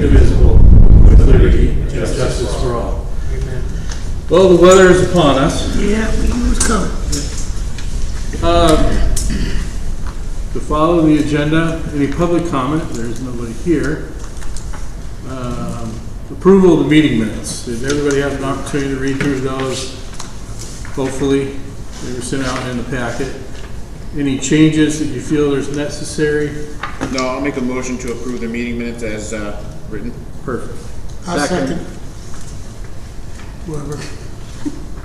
indivisible, with liberty and justice for all. Amen. Well, the weather is upon us. Yeah, we knew it was coming. To follow the agenda, any public comment? There's nobody here. Approval of the meeting minutes. Did everybody have an opportunity to read through those? Hopefully, they were sent out in the packet. Any changes that you feel is necessary? No, I'll make a motion to approve the meeting minutes as written. Perfect. I'll second. Whoever.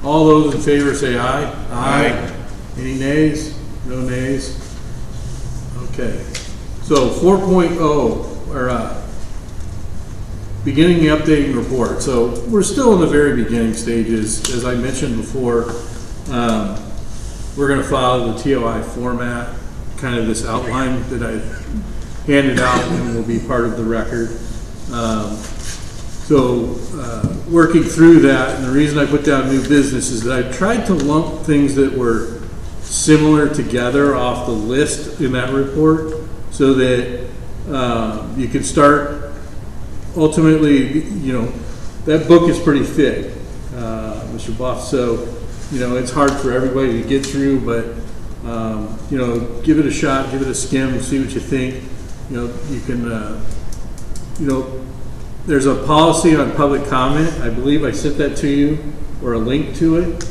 All those in favor say aye. Aye. Any nays? No nays? Okay. So 4.0, or beginning the updating report. So we're still in the very beginning stages. As I mentioned before, we're going to follow the TOI format, kind of this outline that I handed out and will be part of the record. Working through that, and the reason I put down new business is that I tried to lump things that were similar together off the list in that report so that you could start ultimately, that book is pretty thick, Mr. Buff, so, it's hard for everybody to get through, but, give it a shot, give it a skim, and see what you think. You can, there's a policy on public comment. I believe I sent that to you, or a link to it,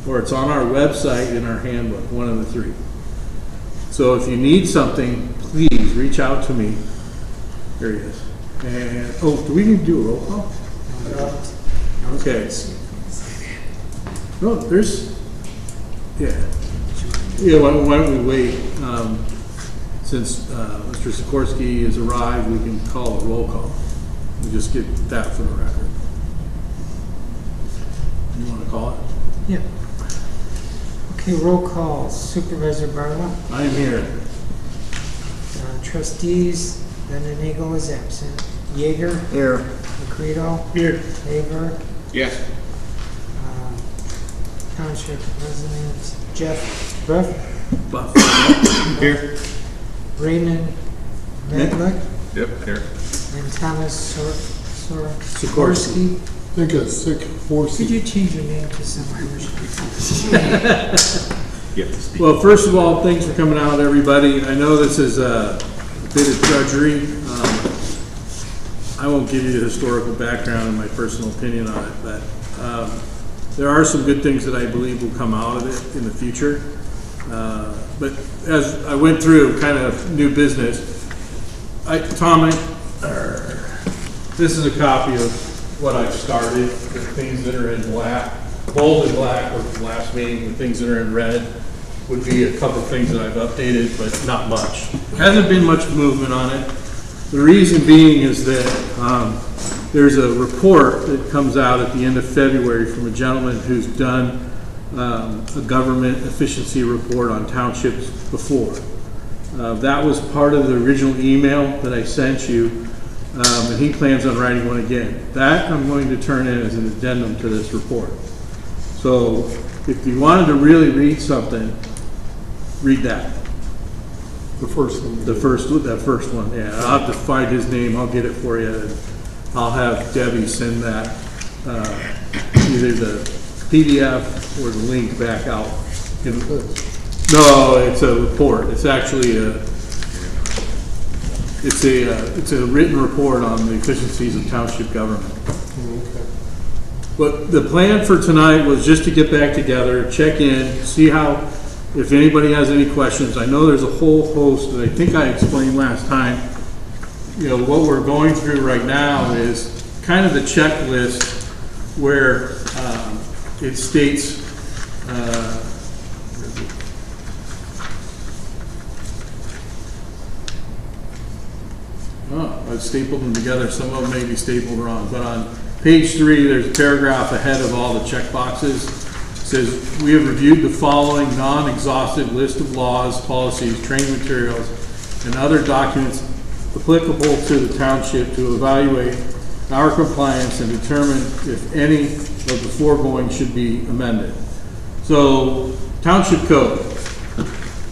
or it's on our website in our handbook, one of the three. So if you need something, please reach out to me. There he is. And, do we need to do a roll call? Okay. No, why don't we wait? Since Mr. Sikorsky has arrived, we can call a roll call. We just get that for the record. You want to call it? Yeah. Okay, roll call. Supervisor Barlow. I am here. Trustees, Benedigo is absent. Yeager. Here. Macredo. Here. Haver. Yes. Township President Jeff Buff. Here. Raymond Medlick. Yep, here. And Thomas Sikorsky. I think it's Sikorsky. Could you change your name to some Irish? You have to speak. Well, first of all, thanks for coming out, everybody. I know this is a bit of drudgery. I won't give you the historical background and my personal opinion on it, but there are some good things that I believe will come out of it in the future. But as I went through kind of new business, this is a copy of what I've started, the things that are in black, bold and black was the last meeting, the things that are in red would be a couple things that I've updated, but not much. Hasn't been much movement on it. The reason being is that there's a report that comes out at the end of February from a gentleman who's done a government efficiency report on townships before. That was part of the original email that I sent you, and he plans on writing one again. That I'm going to turn in as an addendum to this report. So if you wanted to really read something, read that. The first one. That first one, yeah. I'll have to find his name, I'll get it for you. And I'll have Debbie send that, either the PDF or the link back out. No, it's a report. It's actually it's a written report on the efficiencies of township government. Okay. But the plan for tonight was just to get back together, check in, see how, if anybody has any questions. I know there's a whole host that I think I explained last time. What we're going through right now is kind of the checklist where it states I've stapled them together. Some of them may be stapled wrong, but on page 3, there's a paragraph ahead of all the check boxes. It says, we have reviewed the following non-exhaustive list of laws, policies, training materials, and other documents applicable to the township to evaluate our compliance and determine if any of the foregoing should be amended. So, township code.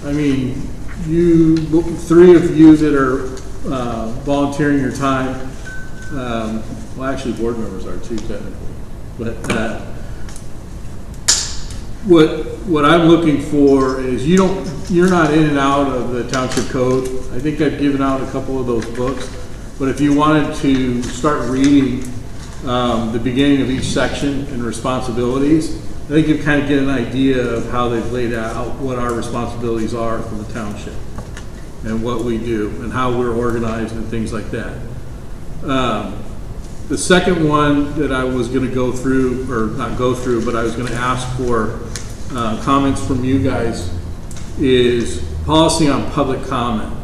I mean, three of you that are volunteering your time Well, actually, board members are too, technically. But what I'm looking for is you're not in and out of the township code. I think I've given out a couple of those books. But if you wanted to start reading the beginning of each section and responsibilities, I think you kind of get an idea of how they've laid out what our responsibilities are for the township and what we do and how we're organized and things like that. The second one that I was going to go through, or not go through, but I was going to ask for comments from you guys is policy on public comment.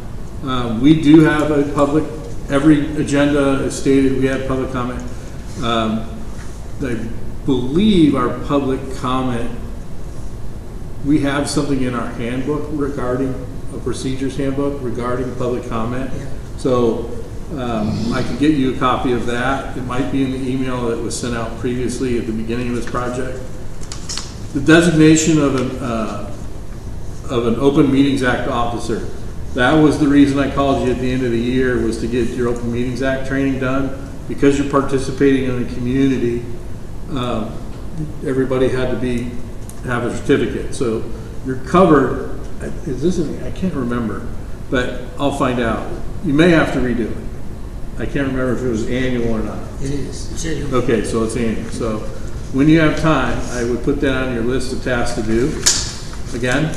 We do have a public, every agenda is stated we have public comment. I believe our public comment, we have something in our handbook regarding, a procedures handbook regarding public comment. Yeah. So I can get you a copy of that. It might be in the email that was sent out previously at the beginning of this project. The designation of an Open Meetings Act officer. That was the reason I called you at the end of the year, was to get your Open Meetings Act training done. Because you're participating in the community, everybody had to have a certificate. So you're covered. Is this I can't remember, but I'll find out. You may have to redo it. I can't remember if it was annual or not. It is. It's annual. Okay, so it's annual. So when you have time, I would put that on your list of tasks to do. Again,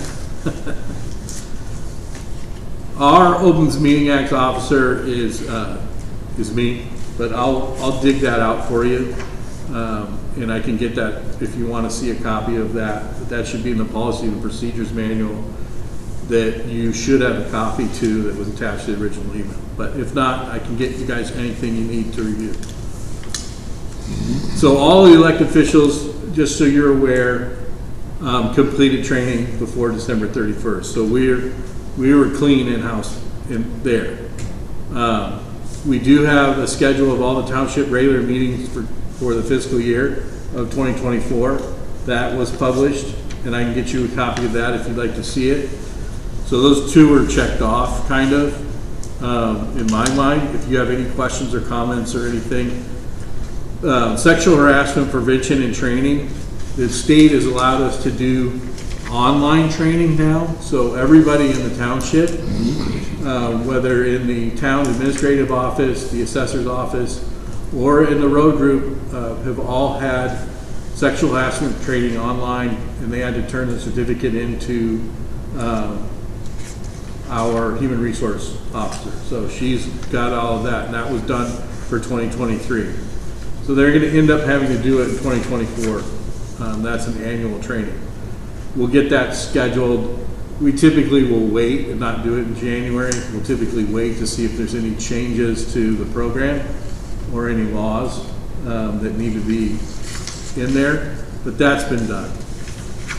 our Open Meeting Act officer is me, but I'll dig that out for you, and I can get that if you want to see a copy of that. But that should be in the policy and procedures manual that you should have a copy to, that was attached to the original email. But if not, I can get you guys anything you need to review. So all the elected officials, just so you're aware, completed training before December 31st. So we were clean in-house in there. We do have a schedule of all the township regular meetings for the fiscal year of 2024. That was published, and I can get you a copy of that if you'd like to see it. So those two are checked off, kind of, in my mind. If you have any questions or comments or anything. Sexual harassment prevention and training. The state has allowed us to do online training now. So everybody in the township, whether in the town administrative office, the assessor's office, or in the road group, have all had sexual harassment training online, and they had to turn the certificate into our human resource officer. So she's got all of that, and that was done for 2023. So they're going to end up having to do it in 2024. That's an annual training. We'll get that scheduled. We typically will wait and not do it in January. We'll typically wait to see if there's any changes to the program or any laws that need to be in there, but that's been done.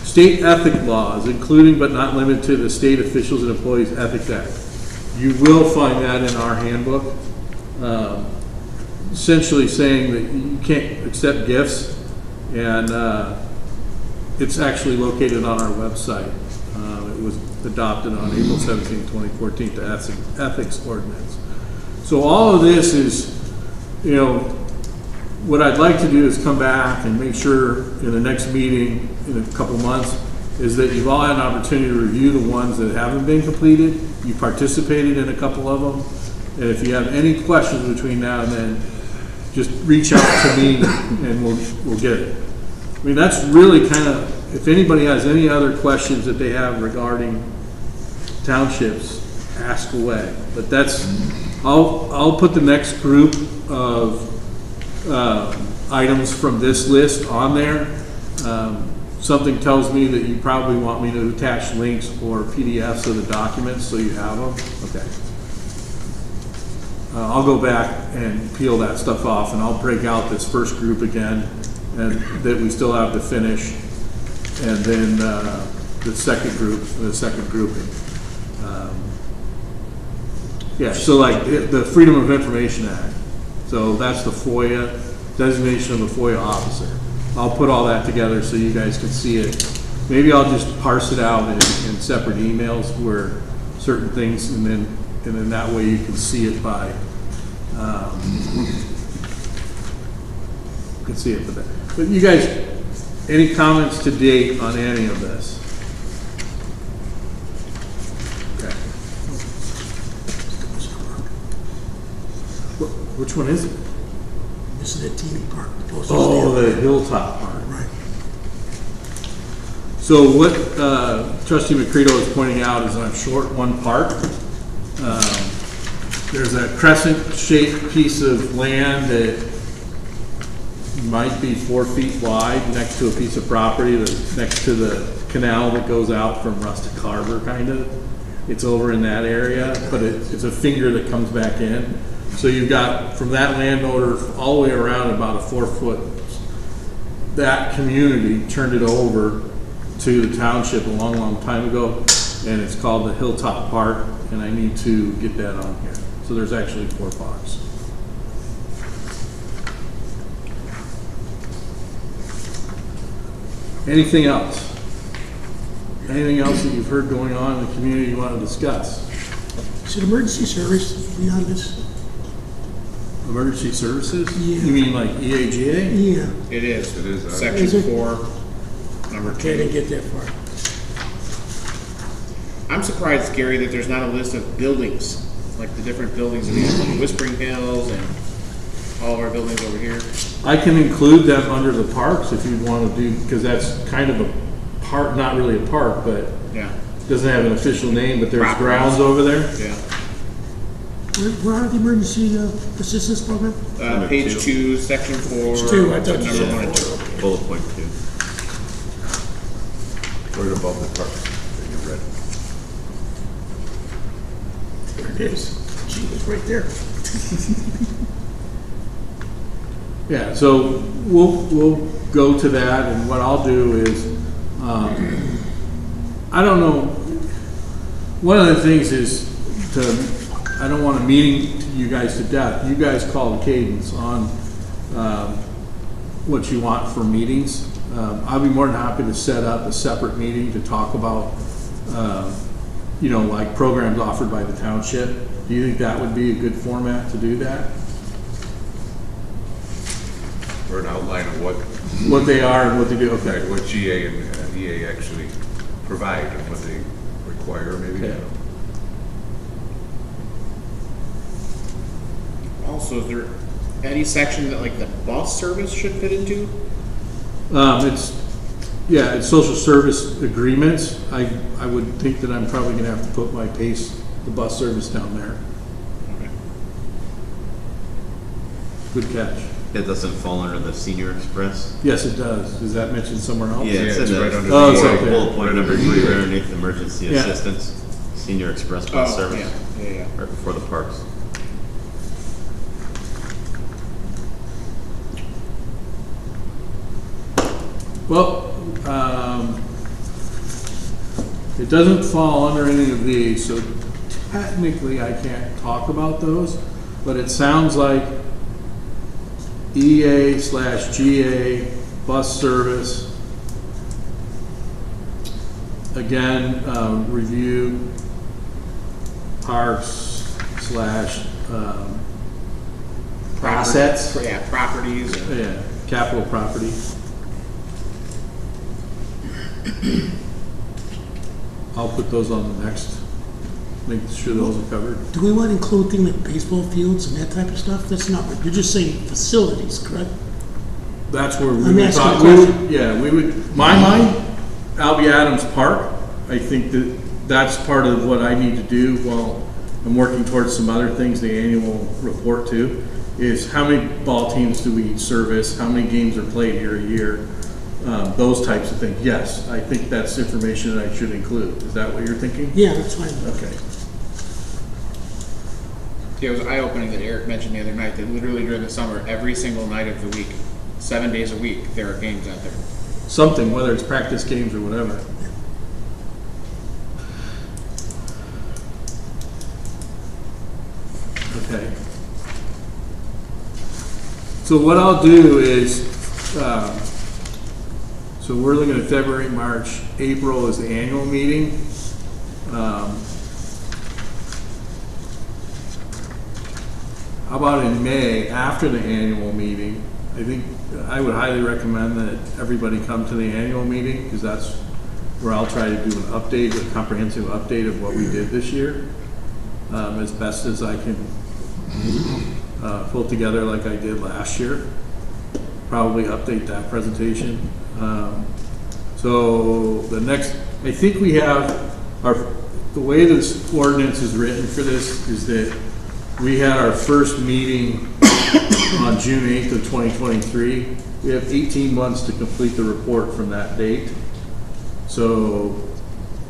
State ethic laws, including but not limited to the State Officials and Employees Ethics Act. You will find that in our handbook, essentially saying that you can't accept gifts, and it's actually located on our website. It was adopted on April 17, 2014, the ethics ordinance. So all of this is, what I'd like to do is come back and make sure in the next meeting in a couple months is that you've all had an opportunity to review the ones that haven't been completed. You participated in a couple of them. And if you have any questions between now and then, just reach out to me and we'll get it. I mean, that's really kind of, if anybody has any other questions that they have regarding townships, ask away. But that's, I'll put the next group of items from this list on there. Something tells me that you probably want me to attach links or PDFs of the documents so you have them. Okay. I'll go back and peel that stuff off, and I'll break out this first group again, and that we still have to finish, and then the second group, the second grouping. Yeah, so like the Freedom of Information Act. So that's the FOIA, designation of the FOIA officer. I'll put all that together so you guys can see it. Maybe I'll just parse it out in separate emails where certain things, and then that way you can see it by can see it, but you guys, any comments to date on any of this? Okay. Which one is it? This is the TV part. Oh, the hilltop part. Right. So what Trustee McCredo is pointing out is on short one part. There's a crescent-shaped piece of land that might be 4 feet wide next to a piece of property that's next to the canal that goes out from Rustic Harbor, kind of. It's over in that area, but it's a finger that comes back in. So you've got from that landowner all the way around about a 4 foot. That community turned it over to the township a long, long time ago, and it's called the Hilltop Park, and I need to get that on here. So there's actually 4 parks. Anything else? Anything else that you've heard going on in the community you want to discuss? Should emergency service be on this? Emergency services? Yeah. You mean like EAGA? Yeah. It is. It is, Section Is it? 4, number 2. Okay, I didn't get that far. I'm surprised, Gary, that there's not a list of buildings, like the different buildings in the Whispering Hills and all of our buildings over here. I can include them under the parks if you want to do, because that's kind of a park, not really a park, but Yeah, doesn't have an official name, but there's Properties. grounds over there. yeah. Where are the emergency assistance program? Page 2, section 4. Page 2, I thought you number said 1 and 2. bullet point 2. Right above the park that you read. There it is. Gee, it's right there. Yeah, so we'll go to that, and what I'll do is, I don't know, one of the things is I don't want a meeting to you guys to death. You guys call the cadence on what you want for meetings. I'll be more than happy to set up a separate meeting to talk about, like programs offered by the township. Do you think that would be a good format to do that? Or an outline of What they are and what they do, okay. what GA and EA actually provide and what they require, maybe. Okay. Also, is there any section that like the bus service should fit into? It's social service agreements. I would think that I'm probably gonna have to put the bus service down there. Okay. Good catch. It doesn't fall under the Senior Express? Yes, it does. Is that mentioned somewhere else? Yeah, it's in it's the right under Oh, it's the right there. bullet point number 3, right underneath emergency Yeah. assistance, Senior Express bus Oh, service, yeah. right before the parks. Well, it doesn't fall under any of these, so technically I can't talk about those, but it sounds like EA/GA bus service. Again, review parks / assets. Yeah, properties. And Yeah, capital property. I'll put those on the next, make sure those are covered. Do we want to include things like baseball fields and that type of stuff? That's not, you're just saying facilities, correct? That's where we I'm would asking talk, a question. we would, my mind, Albie Adams Park, I think that's part of what I need to do while I'm working towards some other things, the annual report too, is how many ball teams do we service, how many games are played here a year, those types of things. Yes, I think that's information that I should include. Is that what you're thinking? Yeah, that's fine. Okay. yeah, it was eye-opening that Eric mentioned the other night that literally during the summer, every single night of the week, 7 days a week, there are games out there. Something, whether it's practice games or whatever. Okay. So what I'll do is, so we're looking at February, March, April is the annual meeting. How about in May, after the annual meeting, I think I would highly recommend that everybody come to the annual meeting, because that's where I'll try to do an update, a comprehensive update of what we did this year, as best as I can pull together like I did last year. Probably update that presentation. So the next, I think we have the way this ordinance is written for this is that we had our first meeting on June 8th of 2023. We have 18 months to complete the report from that date. So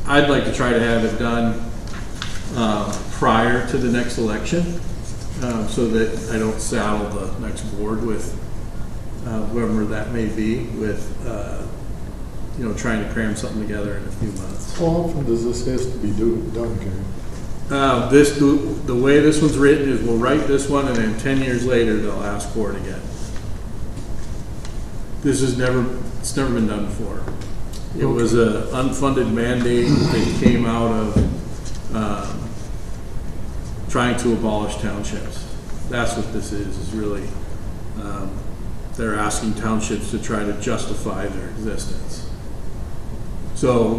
I'd like to try to have it done prior to the next election, so that I don't saddle the next board with whoever that may be with, trying to cram something together in a few months. How often does this has to be done, Gary? The way this one's written is we'll write this one, and then 10 years later they'll ask for it again. It's never been done before. It was an unfunded mandate that came out of trying to abolish townships. That's what this is really, they're asking townships to try to justify their existence. So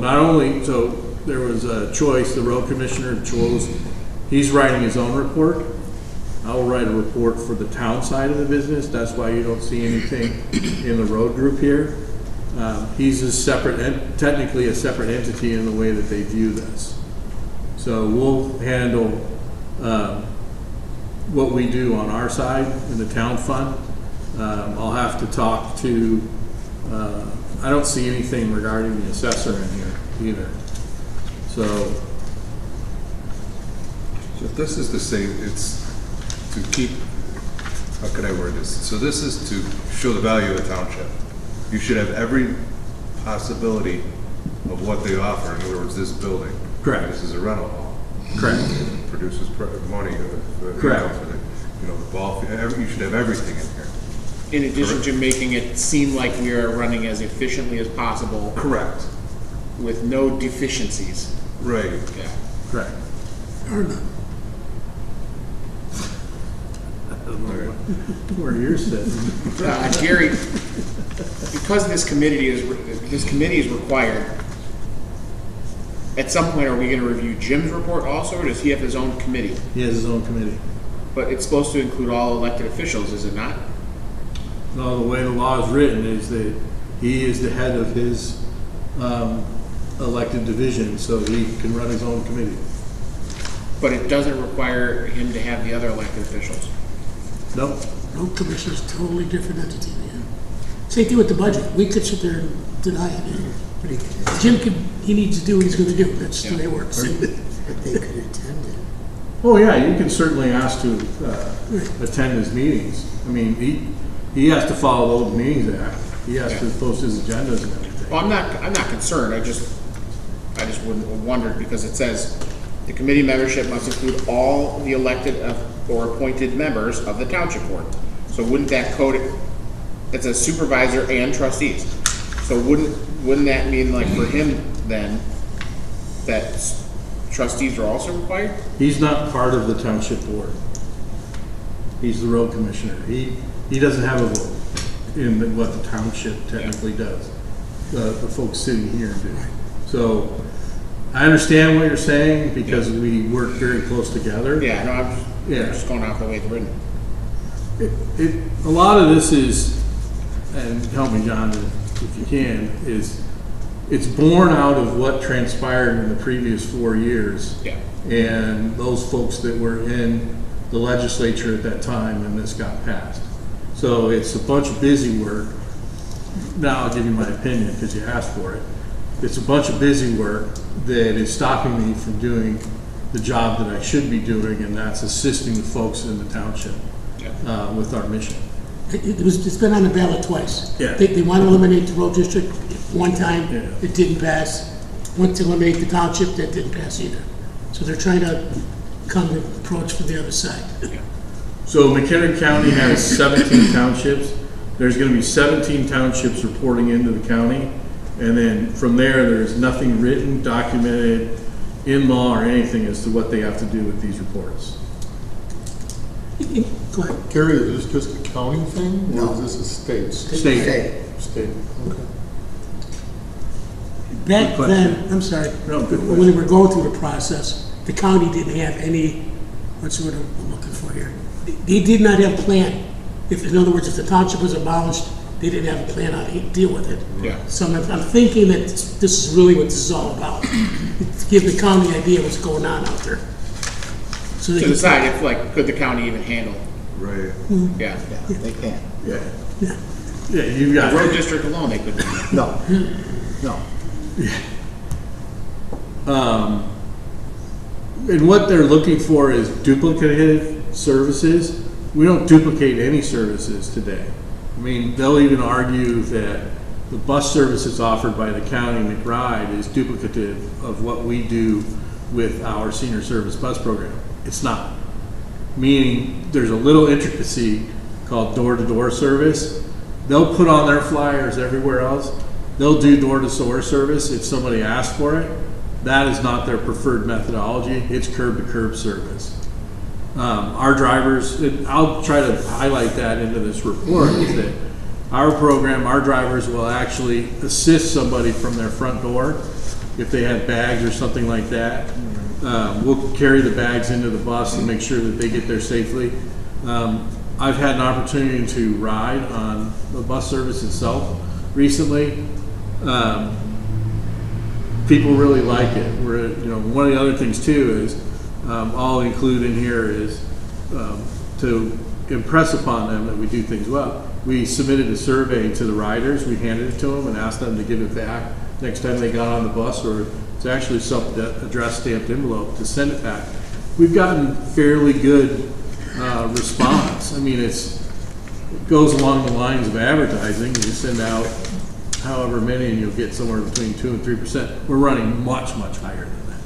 there was a choice, the road commissioner chose, he's writing his own report. I will write a report for the town side of the business. That's why you don't see anything in the road group here. He's a separate, technically a separate entity in the way that they view this. So we'll handle what we do on our side in the town fund. I'll have to talk to, I don't see anything regarding the assessor in here either. So if this is the same, it's to keep, how can I word this? So this is to show the value of the township. You should have every possibility of what they offer. In other words, this building. Correct. This is a rental hall. correct. It produces money. Correct. The ball, you should have everything in here. In addition to making it seem like we are running as efficiently as possible Correct. with no deficiencies. Right. Yeah. Correct. Or not. Where you're sitting. Gary, because this committee is required, at some point are we going to review Jim's report also, or does he have his own committee? He has his own committee. But it's supposed to include all elected officials, is it not? No, the way the law is written is that he is the head of his elected division, so he can run his own committee. But it doesn't require him to have the other elected officials. Nope. Road commissioner's totally different entity, man. Same thing with the budget. We could sit there and deny it. But he could, Jim could, he needs to do what he's gonna do. That's the way it works. but they could attend it. Oh, yeah, you can certainly ask to attend his meetings. I mean, he has to follow the Open Meetings Act. He has to post his agendas and everything. Well, I'm not concerned. I just wondered because it says the committee membership must include all the elected or appointed members of the township board. So wouldn't that code it? It's a supervisor and trustees. So wouldn't that mean like for him then that trustees are also required? He's not part of the township board. He's the road commissioner. He doesn't have a vote in what the township technically does. The folks sitting here do. So I understand what you're saying because we work very close together. Yeah, no, I'm just going off the way it's written. A lot of this is, and help me, John, if you can, is it's born out of what transpired in the previous 4 years. Yeah. And those folks that were in the legislature at that time when this got passed. So it's a bunch of busy work. Now I'll give you my opinion because you asked for it. It's a bunch of busy work that is stopping me from doing the job that I should be doing, and that's assisting the folks in the township with our mission. It's been on the ballot twice. Yeah. They want to eliminate the road district. One time, Yeah. it didn't pass. Went to eliminate the township, that didn't pass either. So they're trying to come to approach from the other side. So McHenry County has 17 townships. There's going to be 17 townships reporting into the county. And then from there, there's nothing written, documented in law or anything as to what they have to do with these reports. Go ahead. Gary, is this just a county thing, or No. is this a state? State. State, okay. Back Good then, question. I'm sorry, No, good when we were going through the process, the county didn't have any, what's the word I'm looking for here? They did not have a plan. If, in other words, if the township was abolished, they didn't have a plan how to deal with it. Yeah. So I'm thinking that this is really what this is all about. To give the county an idea what's going on out there. So they To can- decide if, like, could the county even handle? Right. Yeah. Yeah, they can. Yeah. Yeah. Yeah, you The got road district alone, they couldn't handle. No, no. And what they're looking for is duplicative services. We don't duplicate any services today. I mean, they'll even argue that the bus services offered by the county McRide is duplicative of what we do with our senior service bus program. It's not. Meaning, there's a little intricacy called door-to-door service. They'll put on their flyers everywhere else. They'll do door-to-door service if somebody asks for it. That is not their preferred methodology. It's curb-to-curb service. Our drivers, and I'll try to highlight that into this report, is that our program, our drivers will actually assist somebody from their front door if they have bags or something like that. We'll carry the bags into the bus and make sure that they get there safely. I've had an opportunity to ride on the bus service itself recently. People really like it. One of the other things too is, I'll include in here is to impress upon them that we do things well. We submitted a survey to the riders. We handed it to them and asked them to give it back next time they got on the bus, or it's actually self-addressed stamped envelope to send it back. We've gotten fairly good response. I mean, it goes along the lines of advertising. You send out however many and you'll get somewhere between 2 and 3%. We're running much, much higher than that.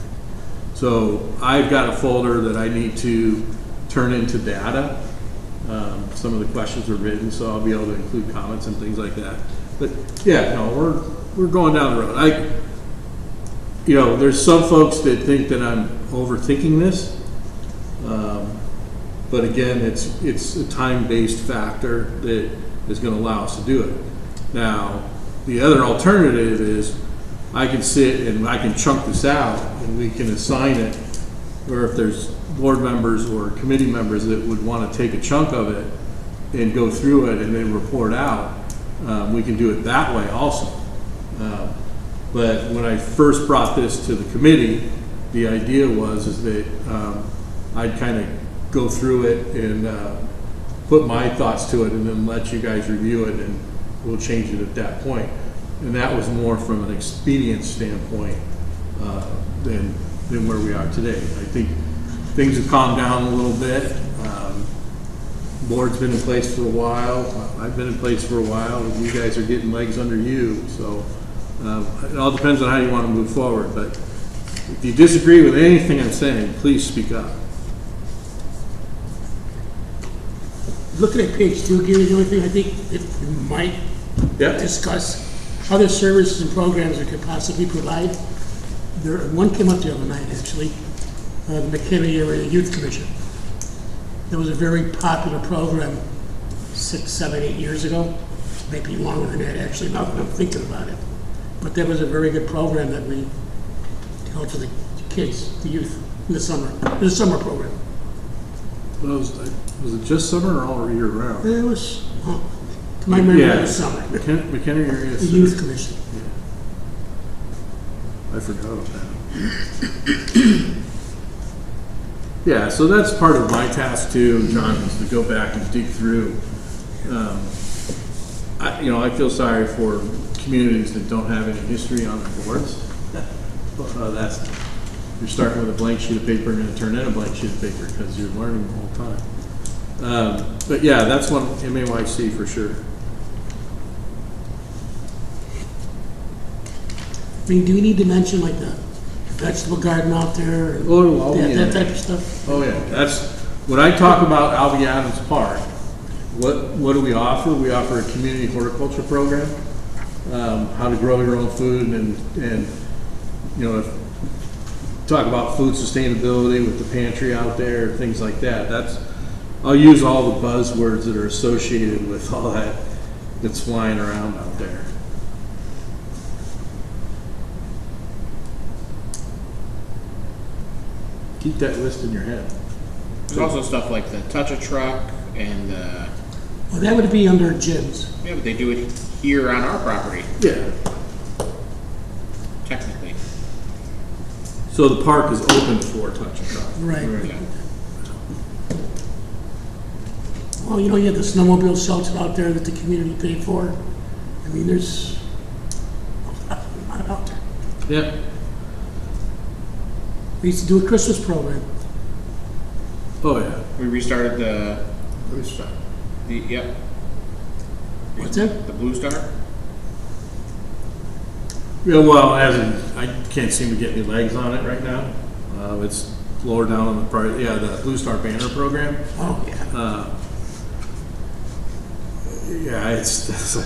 So I've got a folder that I need to turn into data. Some of the questions are written, so I'll be able to include comments and things like that. But yeah, no, we're going down the road. There's some folks that think that I'm overthinking this. But again, it's a time-based factor that is going to allow us to do it. Now, the other alternative is I can sit and I can chunk this out and we can assign it, or if there's board members or committee members that would want to take a chunk of it and go through it and then report out, we can do it that way also. But when I first brought this to the committee, the idea was that I'd kind of go through it and put my thoughts to it and then let you guys review it, and we'll change it at that point. And that was more from an expedience standpoint than where we are today. I think things have calmed down a little bit. Board's been in place for a while. I've been in place for a while. You guys are getting legs under you. So it all depends on how you want to move forward. But if you disagree with anything I'm saying, please speak up. Looking at page 2, Gary, the only thing I think that we might discuss, other services and programs we could possibly provide. One came up the other night, actually, the Mchenry Area Youth Commission. That was a very popular program 6, 7, 8 years ago, maybe longer than that, actually, now that I'm thinking about it. But that was a very good program that we held for the kids, the youth, in the summer. It was a summer program. Was it just summer or all year round? It was, to my memory, it was summer. McHenry Area. The Youth Commission. I forgot about that. Yeah, so that's part of my task too, John, is to go back and dig through. I feel sorry for communities that don't have any history on their boards. You're starting with a blank sheet of paper and going to turn in a blank sheet of paper because you're learning the whole time. But yeah, that's one MAYC for sure. I mean, do we need to mention like the vegetable garden out there? Oh, yeah. That type of stuff? Oh yeah, that's, when I talk about Albee Adams Park, what do we offer? We offer a community horticulture program, how to grow your own food and talk about food sustainability with the pantry out there, things like that. I'll use all the buzzwords that are associated with all that that's flying around out there. Keep that list in your head. There's also stuff like the touch-a-truck and Well, that would be under gyms. yeah, but they do it here on our property, Yeah. technically. So the park is open for touch and truck. Right. Yeah. Well, you know, you have the snowmobile shelter out there that the community paid for. I mean, there's a lot out there. Yeah. We used to do a Christmas program. Oh, yeah. We restarted the yep. What's that? The Blue Star? Yeah, well, I can't seem to get any legs on it right now. It's lower down on the part, yeah, the Blue Star Banner program. Oh, yeah. Yeah, it's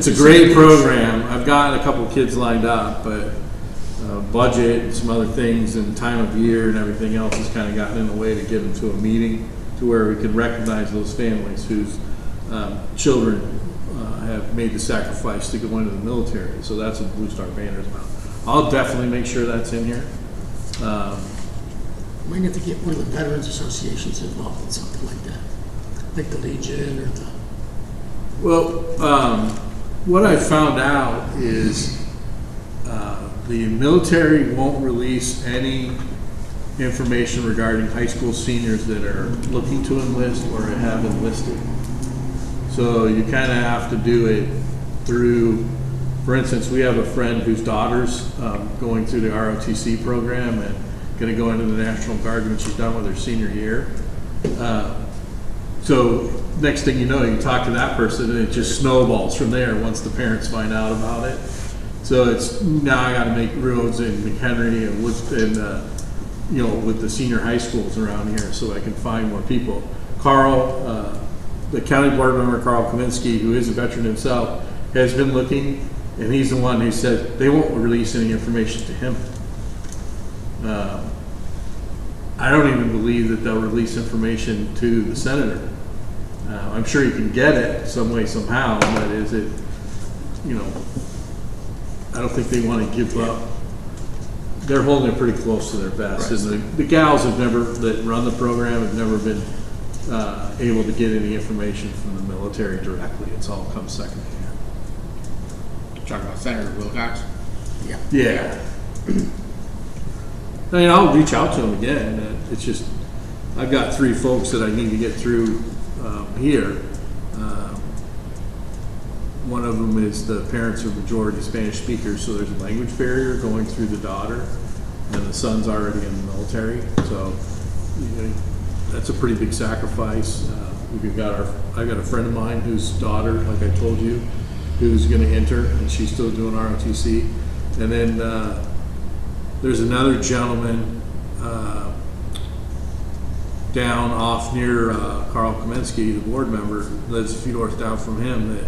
a great program. I've gotten a couple kids lined up, but budget and some other things and time of year and everything else has kind of gotten in the way to get them to a meeting to where we can recognize those families whose children have made the sacrifice to go into the military. So that's what Blue Star Banner is about. I'll definitely make sure that's in here. Might have to get one of the Veterans Associations involved in something like that, like the Legion or the. Well, what I found out is the military won't release any information regarding high school seniors that are looking to enlist or have enlisted. So you kind of have to do it through, for instance, we have a friend whose daughter's going through the ROTC program and going to go into the National Guard when she's done with her senior year. So next thing you know, you talk to that person and it just snowballs from there once the parents find out about it. So it's, now I gotta make roads in Mchenry and you know, with the senior high schools around here so I can find more people. Carl, the county board member, Carl Kaminsky, who is a veteran himself, has been looking, and he's the one who said they won't release any information to him. I don't even believe that they'll release information to the senator. I'm sure you can get it some way, somehow, but is it, you know, I don't think they want to give up. They're holding it pretty close to their vest. And the gals have never, that run the program, have never been able to get any information from the military directly. It's all come secondhand. Talking about Senator Wilcox? Yeah. I mean, I'll reach out to them again. It's just, I've got 3 folks that I need to get through here. One of them is the parents are majority Spanish speakers, so there's a language barrier going through the daughter, and the son's already in the military. So you know, that's a pretty big sacrifice. I've got a friend of mine whose daughter, like I told you, who's going to enter, and she's still doing ROTC. And then there's another gentleman down off near Carl Kaminsky, the board member, lives a few doors down from him, that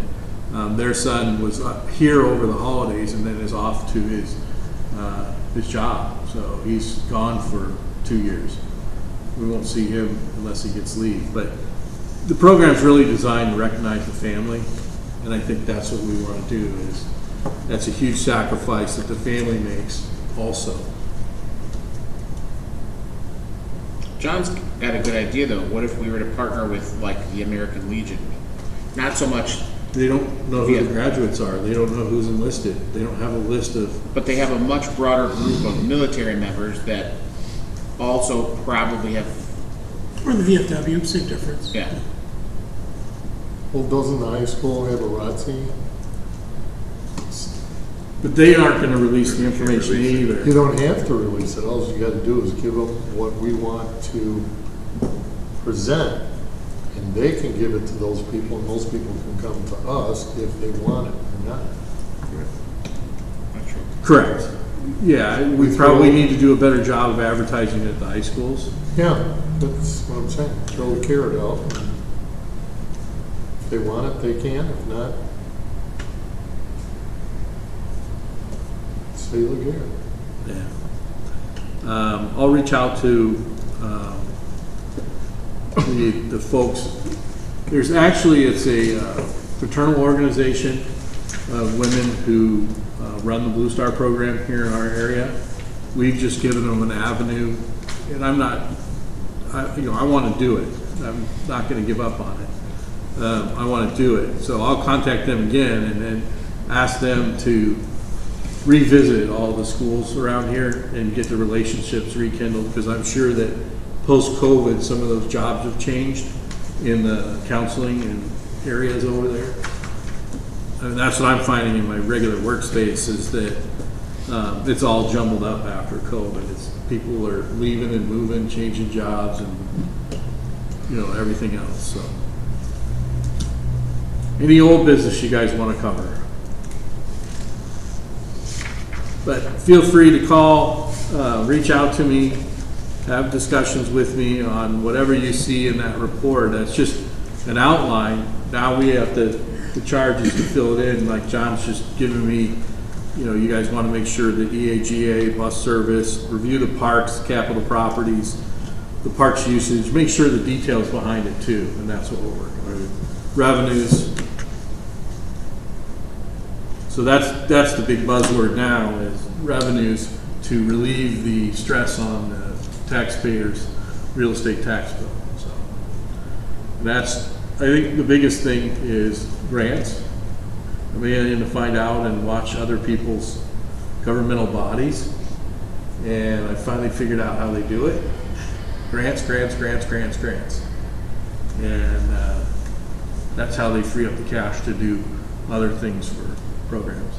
their son was here over the holidays and then is off to his job. So he's gone for 2 years. We won't see him unless he gets leave. But the program's really designed to recognize the family, and I think that's what we want to do. Is that's a huge sacrifice that the family makes also. John's got a good idea though. What if we were to partner with like the American Legion? Not so much, They don't know who the graduates are. They don't know who's enlisted. They don't have a list of. but they have a much broader group of military members that also probably have, Or the VFW, same difference. yeah. Well, doesn't the high school have a ROTC? But they aren't going to release the information either. You don't have to release it. All you gotta do is give them what we want to present, and they can give it to those people, and those people can come to us if they want it or not. Not true. Correct. Yeah, we probably need to do a better job of advertising it at the high schools. Yeah, that's what I'm saying. Throw the carrot out. If they want it, they can. If not, say the carrot. Yeah. I'll reach out to the folks. There's actually, it's a fraternal organization of women who run the Blue Star program here in our area. We've just given them an avenue, and I want to do it. I'm not going to give up on it. I want to do it. So I'll contact them again and then ask them to revisit all the schools around here and get the relationships rekindled, because I'm sure that post-COVID, some of those jobs have changed in the counseling and areas over there. And that's what I'm finding in my regular workspace, is that it's all jumbled up after COVID. People are leaving and moving, changing jobs, and everything else. So, any old business you guys want to cover? But feel free to call, reach out to me, have discussions with me on whatever you see in that report. That's just an outline. Now we have the charges to fill it in, like John's just giving me. You guys want to make sure the EAGA, bus service, review the parks, capital properties, the parks usage, make sure the details behind it too, and that's what we're working with. Revenues. So that's the big buzzword now, is revenues, to relieve the stress on the taxpayers' real estate tax bill. So I think the biggest thing is grants. I began to find out and watch other people's governmental bodies, and I finally figured out how they do it. Grants. And that's how they free up the cash to do other things for programs.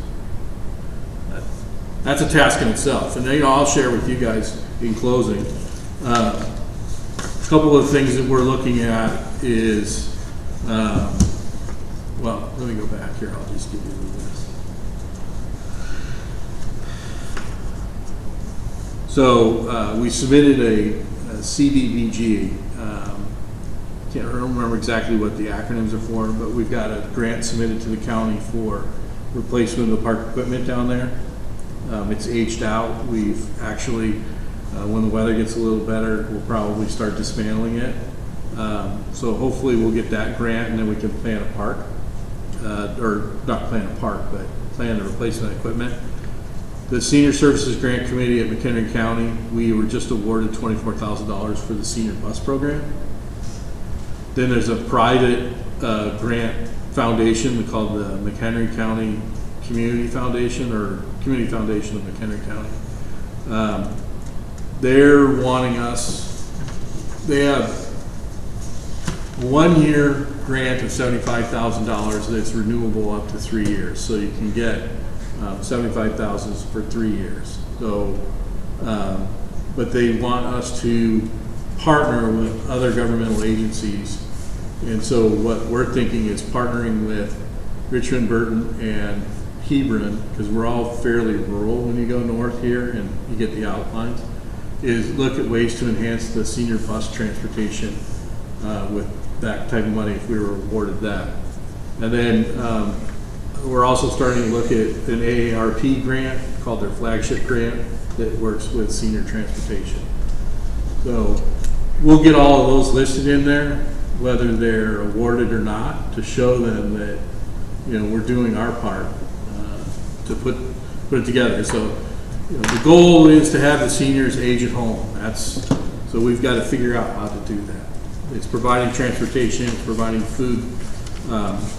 That's a task in itself. And I'll share with you guys in closing. A couple of things that we're looking at is, well, let me go back here. I'll just give you this. So we submitted a CDBG. Can't remember exactly what the acronyms are for, but we've got a grant submitted to the county for replacement of the park equipment down there. It's aged out. We've actually, when the weather gets a little better, we'll probably start dismantling it. So hopefully we'll get that grant, and then we can plan a park. Or not plan a park, but plan the replacement equipment. The Senior Services Grant Committee at McHenry County, we were just awarded $24,000 for the senior bus program. Then there's a private grant foundation called the McHenry County Community Foundation, or Community Foundation of McHenry County. They're wanting us, they have a 1-year grant of $75,000 that's renewable up to 3 years. So you can get $75,000 for 3 years. So, but they want us to partner with other governmental agencies. And so what we're thinking is partnering with Richmond, Burton, and Hebron, because we're all fairly rural when you go north here and you get the outlines, is look at ways to enhance the senior bus transportation with that type of money if we were awarded that. And then we're also starting to look at an AARP grant called their flagship grant that works with senior transportation. So we'll get all of those listed in there, whether they're awarded or not, to show them that we're doing our part to put it together. So the goal is to have the seniors age at home. So we've got to figure out how to do that. It's providing transportation, it's providing food,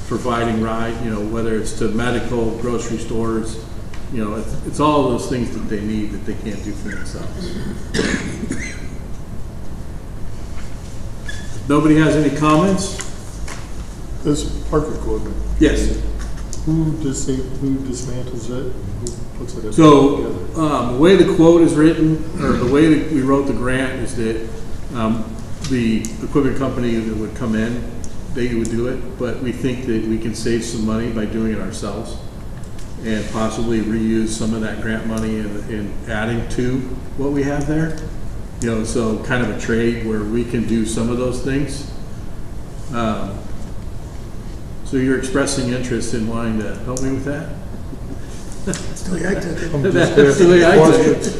providing ride, whether it's to medical, grocery stores, it's all of those things that they need that they can't do for themselves. Nobody has any comments? This park equipment. Yes. Who dismantles it? Who puts it So together? the way the quote is written, or the way that we wrote the grant, is that the equipment company that would come in, they would do it, but we think that we can save some money by doing it ourselves and possibly reuse some of that grant money in adding to what we have there. So kind of a trade where we can do some of those things. So you're expressing interest in wanting to help me with that? That's the way I took it. That's the way I took it.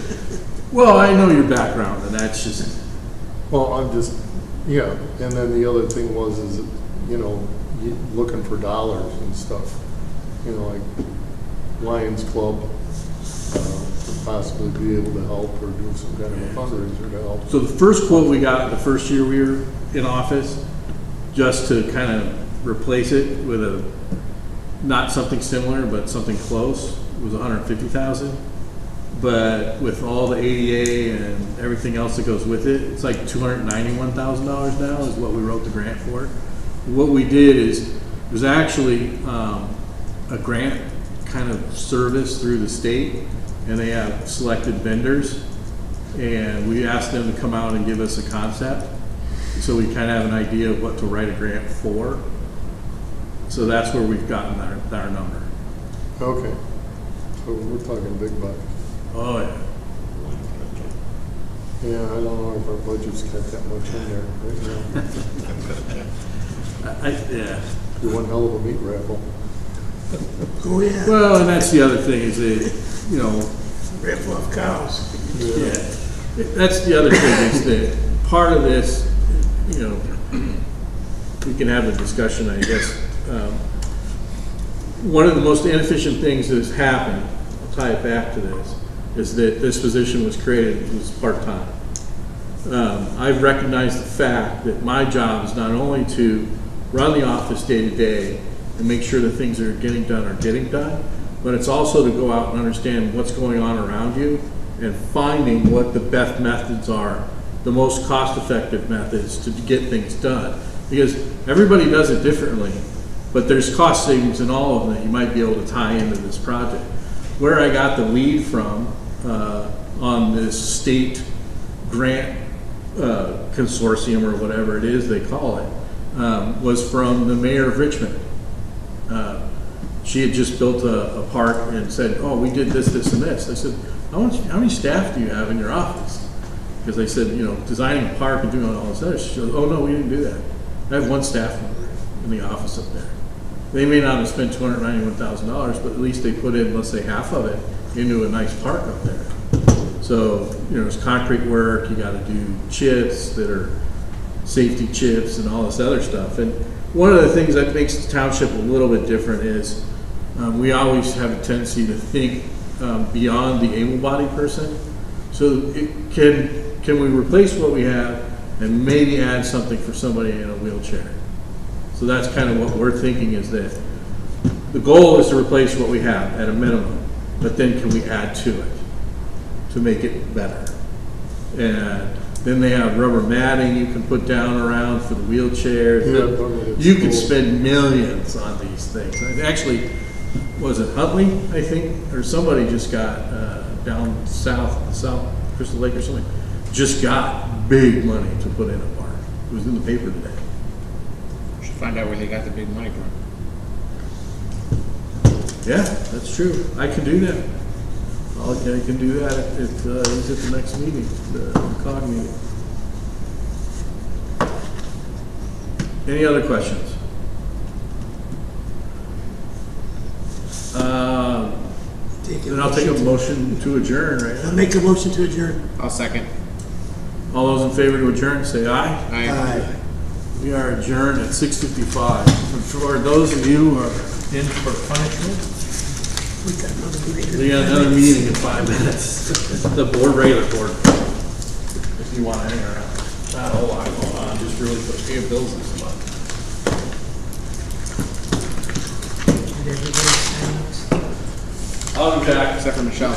Well, I know your background, and that's just... Well, I'm just Yeah, and then the other thing was, is, you know, looking for dollars and stuff, you know, like Lions Club, to possibly be able to help or do some kind of a fundraiser to help. So the first quote we got the first year we were in office, just to kind of replace it with a, not something similar, but something close, was $150,000. But with all the ADA and everything else that goes with it, it's like $291,000 now is what we wrote the grant for. What we did is, there's actually a grant kind of service through the state, and they have selected vendors, and we asked them to come out and give us a concept, so we kind of have an idea of what to write a grant for. So that's where we've gotten our number. Okay, so we're talking big bucks. Oh, yeah. Yeah, I don't know if our budget's got that much in there right now. Yeah. Do one hell of a meat raffle. Oh, yeah. Well, and that's the other thing is that, you know, Rip off cows. yeah, that's the other thing is that part of this, you know, we can have a discussion, I guess. One of the most inefficient things that has happened, I'll tie it back to this, is that this position was created as part-time. I've recognized the fact that my job is not only to run the office day to day and make sure that things that are getting done, but it's also to go out and understand what's going on around you and finding what the best methods are, the most cost-effective methods to get things done. Because everybody does it differently, but there's cost savings in all of them that you might be able to tie into this project. Where I got the lead from on this state grant consortium or whatever it is they call it, was from the mayor of Richmond. She had just built a park and said, oh, we did this, this, and this. I said, how many staff do you have in your office? Because they said, you know, designing a park and doing all this other. She goes, oh, no, we didn't do that. I have one staff member in the office up there. They may not have spent $291,000, but at least they put in, let's say, half of it into a nice park up there. So, you know, there's concrete work, you got to do chips that are safety chips and all this other stuff. And one of the things that makes the township a little bit different is we always have a tendency to think beyond the able-bodied person. So can we replace what we have and maybe add something for somebody in a wheelchair? So that's kind of what we're thinking, is that the goal is to replace what we have at a minimum, but then can we add to it to make it better? And then they have rubber matting you can put down around for the wheelchairs. Yeah, You could spend millions on these things. Actually, was it Huntley, I think, or somebody just got down south Crystal Lake or something, just got big money to put in a park. It was in the paper today. Should find out where they got the big money from. Yeah, that's true. I can do that. I can do that if he's at the next meeting, the COG meeting. Any other questions? Then I'll take a motion to adjourn right I'll now. make a motion to adjourn. I'll second. All those in favor to adjourn, say aye. Aye. We are adjourned at 6:55. And for those of you who are in for punishment, We got another meeting. we got another meeting in 5 minutes. The regular board, if you want to hang around. Not a whole lot going on, just really quick. We have bills this month. Did everybody sign this? I'll be back. Except for Michelle.